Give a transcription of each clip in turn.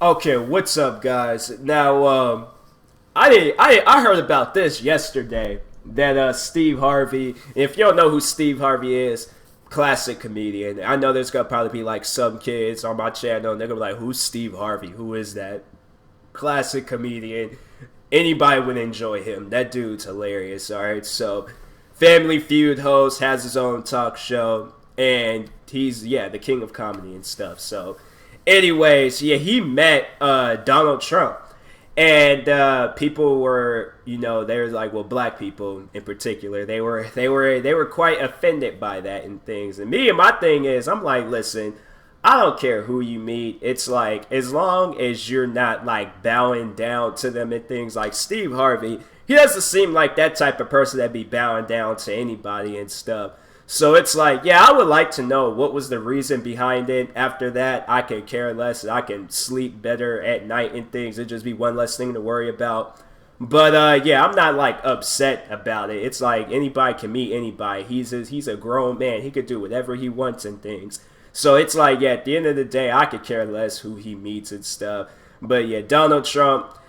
Okay, what's up, guys? Now, I heard about this yesterday. That Steve Harvey. If you don't know who Steve Harvey is, classic comedian. I know there's gonna probably be like some kids on my channel, and they're gonna be like, "Who's Steve Harvey? Who is that?" Classic comedian. Anybody would enjoy him. That dude's hilarious. All right, so Family Feud host, has his own talk show, and he's the king of comedy and stuff. So, anyways, he met Donald Trump. And people were, they were like, well, black people in particular, they were quite offended by that and things. And my thing is, I'm like, listen, I don't care who you meet. It's like, as long as you're not like bowing down to them and things. Like Steve Harvey, he doesn't seem like that type of person that'd be bowing down to anybody and stuff. So it's like, I would like to know what was the reason behind it. After that, I could care less. I can sleep better at night and things. It'd just be one less thing to worry about. But I'm not like upset about it. It's like anybody can meet anybody. He's a grown man. He could do whatever he wants and things. So it's like, at the end of the day, I could care less who he meets and stuff. But Donald Trump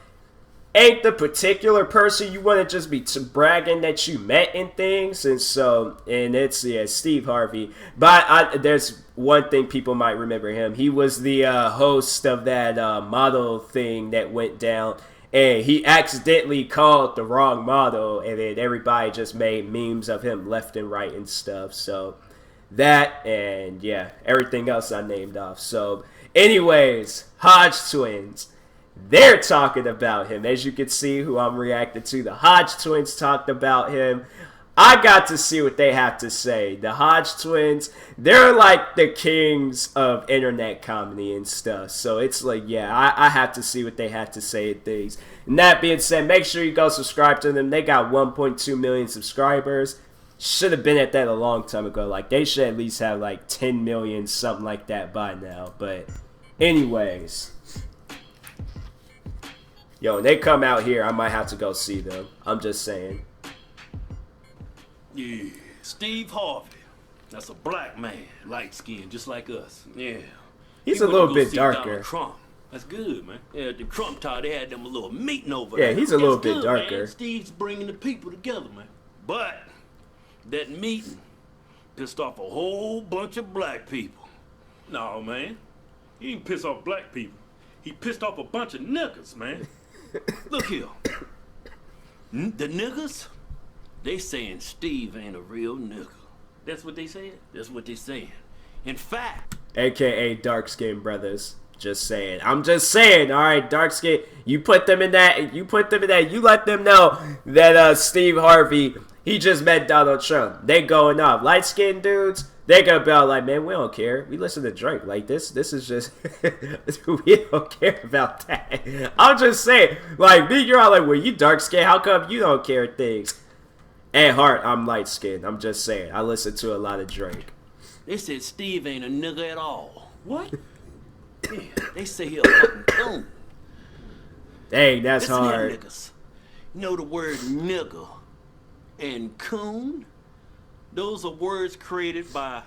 ain't the particular person you want to just be bragging that you met and things. And so, and it's, Steve Harvey. But there's one thing people might remember him. He was the host of that model thing that went down. And he accidentally called the wrong model. And then everybody just made memes of him left and right and stuff. So, that and, everything else I named off. So, anyways, Hodge twins. They're talking about him. As you can see who I'm reacting to, the Hodge twins talked about him. I got to see what they have to say. The Hodge twins, they're like the kings of internet comedy and stuff. So it's like, I have to see what they have to say and things. And that being said, make sure you go subscribe to them. They got 1.2 million subscribers. Should have been at that a long time ago. Like, they should at least have like 10 million, something like that by now. But anyways, when they come out here, I might have to go see them. I'm just saying. Yeah, Steve Harvey. That's a black man, light skinned, just like us. Yeah. He's a little bit darker. Donald Trump. That's good, man. Yeah, the Trump tower, they had them a little meeting over there. Yeah, he's a little bit darker. Man. Steve's bringing the people together, man. But that meeting pissed off a whole bunch of black people. No, man. He didn't piss off black people. He pissed off a bunch of niggas, man. Look here. The niggas, they saying Steve ain't a real nigga. That's what they said? That's what they saying. In fact, AKA dark skinned brothers. Just saying. I'm just saying, alright, dark skin. You put them in that, you let them know that Steve Harvey, he just met Donald Trump. They going off. Light skinned dudes, they gonna be all like, man, we don't care. We listen to Drake. Like, this is just, we don't care about that. I'm just saying, like, me, you're all like, well, you dark skinned, how come you don't care things? At heart, I'm light skinned. I'm just saying. I listen to a lot of Drake. They said Steve ain't a nigga at all. What? Yeah, they say he a fucking coon. Dang, that's Listen hard. here, niggas. You know the word nigga and coon? Those are words created by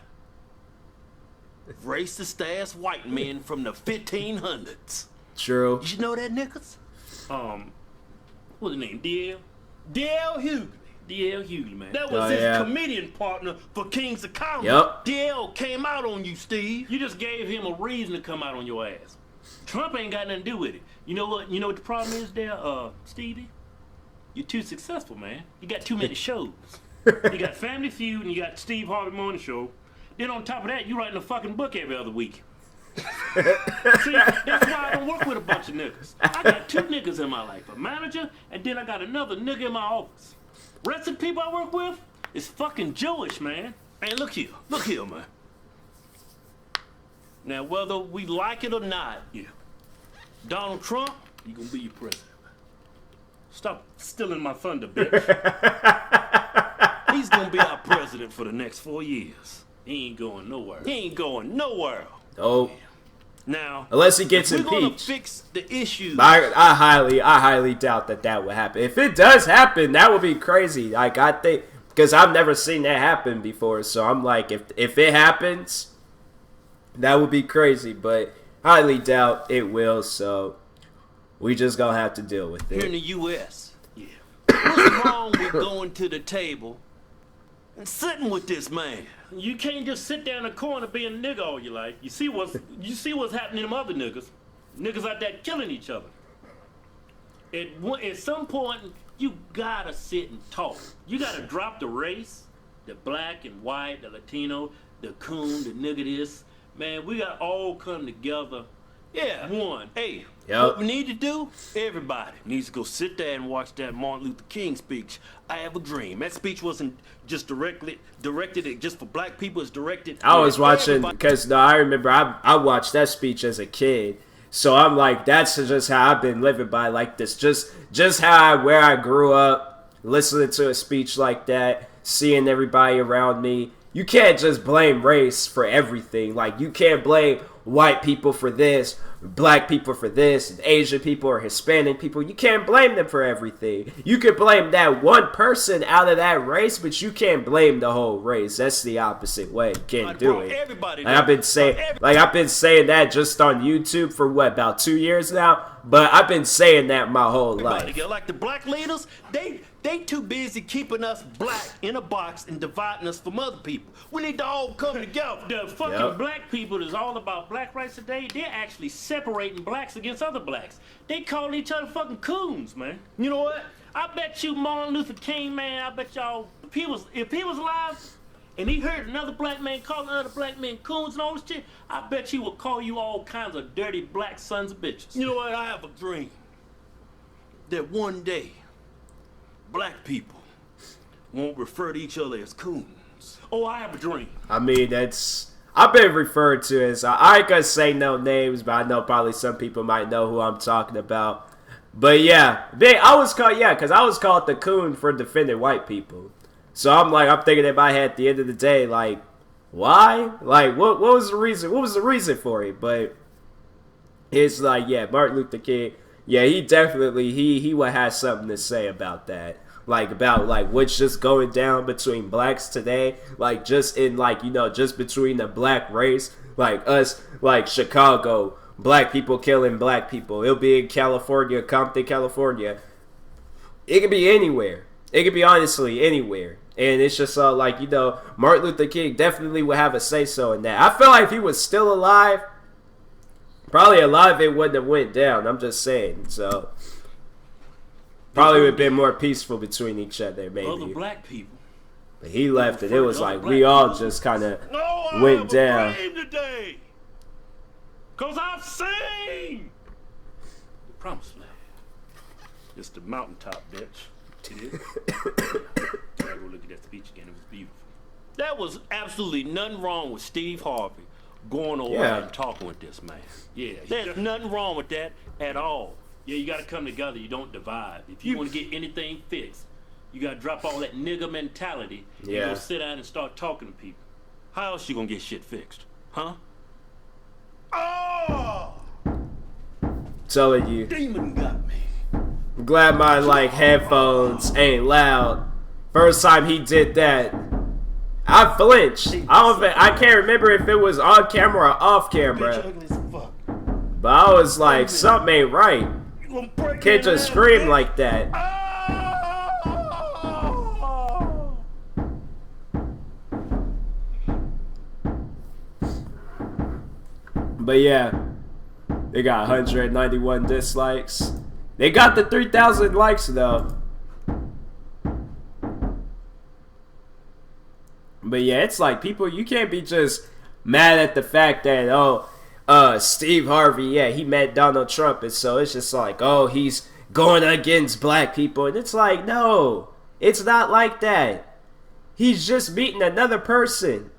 racist ass white men from the 1500s. True. Did you know that, niggas? What's his name? D.L. Hughley. D.L. Hughley, man. That was his comedian partner for Kings of Comedy. Yep. D.L. came out on you, Steve. You just gave him a reason to come out on your ass. Trump ain't got nothing to do with it. You know what? You know what the problem is there, Stevie? You're too successful, man. You got too many shows. You got Family Feud and you got Steve Harvey Morning Show. Then on top of that, you writing a fucking book every other week. See, that's why I don't work with a bunch of niggas. I got two niggas in my life, a manager, and then I got another nigga in my office. Rest of the people I work with is fucking Jewish, man. Man, look here, man. Now, whether we like it or not, Donald Trump, you gonna be your president. Stop stealing my thunder, bitch. He's gonna be our president for the next 4 years. He ain't going nowhere. Oh. Now, unless he gets impeached, we're gonna fix the issues. I highly doubt that would happen. If it does happen, that would be crazy. Like, I think, because I've never seen that happen before. So I'm like, if it happens, that would be crazy. But highly doubt it will. So we just gonna have to deal with Here in the it. U.S., yeah. What's wrong with going to the table and sitting with this man? You can't just sit down in the corner being a nigga all your life. You see what's happening to them other niggas. Niggas out there killing each other. At some point, you gotta sit and talk. You gotta drop the race, the black and white, the Latino, the coon, the nigga this. Man, we gotta all come together. Yeah. One. Hey, what we need to do, everybody needs to go sit there and watch that Martin Luther King speech. I have a dream. That speech wasn't just directed it just for black people. It's directed. I was watching because I remember I watched that speech as a kid. So I'm like, that's just how I've been living by, like this. Just where I grew up, listening to a speech like that, seeing everybody around me. You can't just blame race for everything. Like, you can't blame white people for this, black people for this, and Asian people or Hispanic people. You can't blame them for everything. You can blame that one person out of that race, but you can't blame the whole race. That's the opposite way. You can't do it. Everybody I've been saying that just on YouTube for what, about 2 years now? But I've been saying that my whole life. Like the black leaders, they too busy keeping us black in a box and dividing us from other people. We need to all come together. The fucking black people is all about black rights today. They're actually separating blacks against other blacks. They call each other fucking coons, man. You know what? I bet you Martin Luther King, man, I bet y'all, if he was alive and he heard another black man calling other black men coons and all this shit, I bet he would call you all kinds of dirty black sons of bitches. You know what? I have a dream that one day black people won't refer to each other as coons. Oh, I have a dream. I mean, I've been referred to as, I ain't gonna say no names, but I know probably some people might know who I'm talking about. But yeah, because I was called the coon for defending white people. So I'm thinking in my head at the end of the day, like, why? Like, what was the reason? What was the reason for it? But it's like, yeah, Martin Luther King, yeah, he definitely, he would have something to say about that. Like, about, like, what's just going down between blacks today. Like, just in, like, you know, just between the black race. Like, us, like, Chicago, black people killing black people. It'll be in California, Compton, California. It could be anywhere. It could be, honestly, anywhere. And it's just like, you know, Martin Luther King definitely would have a say-so in that. I feel like if he was still alive, probably a lot of it wouldn't have went down. I'm just saying. So, probably would have been more peaceful between each other, maybe. Other black people. But he left it. It was like we all just kind of went down. Today, because I've seen the promised land. It's the mountaintop, bitch. It is. Gotta go look at that speech again. It was beautiful. There was absolutely nothing wrong with Steve Harvey going over and talking with this man. Yeah, there's nothing wrong with that at all. Yeah, you gotta come together. You don't divide. If you want to get anything fixed, you gotta drop all that nigga mentality and go sit down and start talking to people. How else you gonna get shit fixed? Huh? Oh! Telling you. Demon got me. I'm glad my, like, headphones ain't loud. First time he did that, I flinched. I can't remember if it was on camera or off camera. But I was like, something ain't right. Can't just scream like that. But yeah, they got 191 dislikes. They got the 3,000 likes though. But yeah, it's like people, you can't be just mad at the fact that, Steve Harvey, yeah, he met Donald Trump. And so it's just like, oh, he's going against black people. And it's like, no, it's not like that. He's just meeting another person.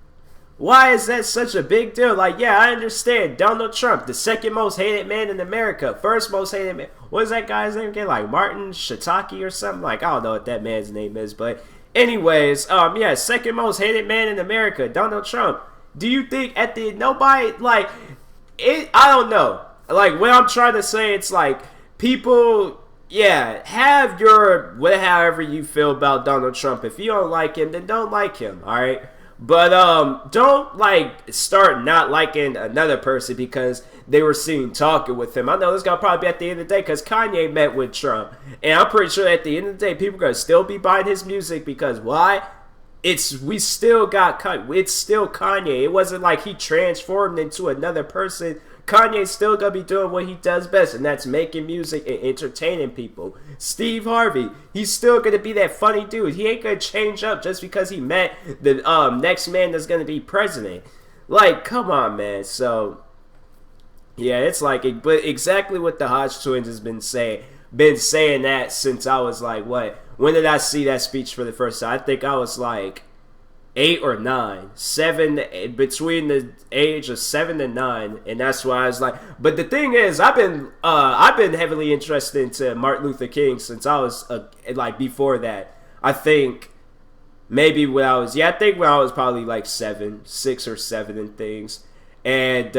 Why is that such a big deal? Like, yeah, I understand. Donald Trump, the second most hated man in America. First most hated man. What is that guy's name again? Like Martin Shiitake or something? Like, I don't know what that man's name is. But anyways, yeah, second most hated man in America, Donald Trump. Do you think nobody, like, I don't know. Like, what I'm trying to say, it's like, people, yeah, have your, however you feel about Donald Trump. If you don't like him, then don't like him, alright? But don't like start not liking another person because they were seen talking with him. I know this gonna probably be at the end of the day because Kanye met with Trump, and I'm pretty sure at the end of the day people are gonna still be buying his music because why? It's still Kanye. It wasn't like he transformed into another person. Kanye's still gonna be doing what he does best, and that's making music and entertaining people. Steve Harvey, he's still gonna be that funny dude. He ain't gonna change up just because he met the next man that's gonna be president. Like, come on, man. So, yeah, it's like, but exactly what the Hodge twins has been saying. Been saying that since I was like, what? When did I see that speech for the first time? I think I was like 8 or 9, 7, between the age of 7 and 9, and that's why I was like. But the thing is, I've been heavily interested into Martin Luther King since I was like before that. I think maybe when I was probably like 6 or 7 and things, and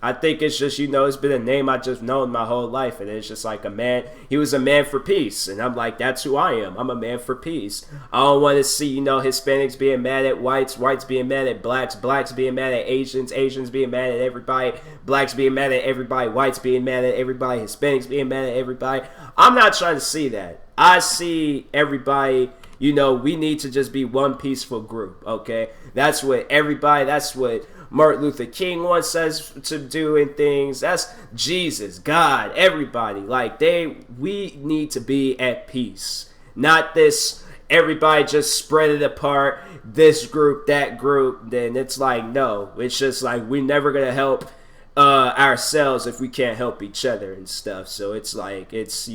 I think it's just, it's been a name I just known my whole life, and it's just like a man. He was a man for peace, and I'm like, that's who I am. I'm a man for peace. I don't want to see, Hispanics being mad at whites, whites being mad at blacks, blacks being mad at Asians, Asians being mad at everybody, blacks being mad at everybody, whites being mad at everybody, Hispanics being mad at everybody. I'm not trying to see that. I see everybody, we need to just be one peaceful group, okay? That's what Martin Luther King wants us to do and things. That's Jesus, God, everybody. Like, we need to be at peace. Not this, everybody just spread it apart, this group, that group. Then it's like, no. It's just like, we're never going to help ourselves if we can't help each other and stuff. So it's like, it's,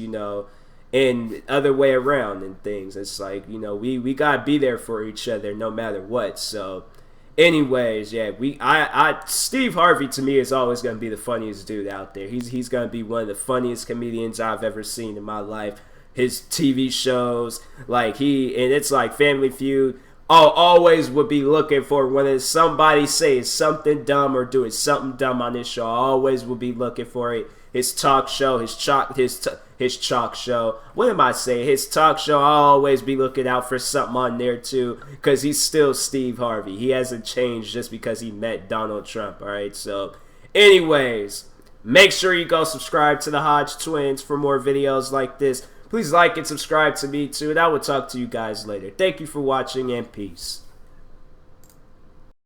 and other way around and things. It's like, we got to be there for each other no matter what. So anyways, yeah, Steve Harvey to me is always going to be the funniest dude out there. He's going to be one of the funniest comedians I've ever seen in my life. His TV shows, and it's like Family Feud. Always would be looking for when somebody says something dumb or doing something dumb on this show. I always will be looking for it. His talk show, his chalk show. What am I saying? His talk show. I'll always be looking out for something on there too, because he's still Steve Harvey. He hasn't changed just because he met Donald Trump. All right. So, anyways, make sure you go subscribe to the Hodge Twins for more videos like this. Please like and subscribe to me too, and I will talk to you guys later. Thank you for watching, and peace.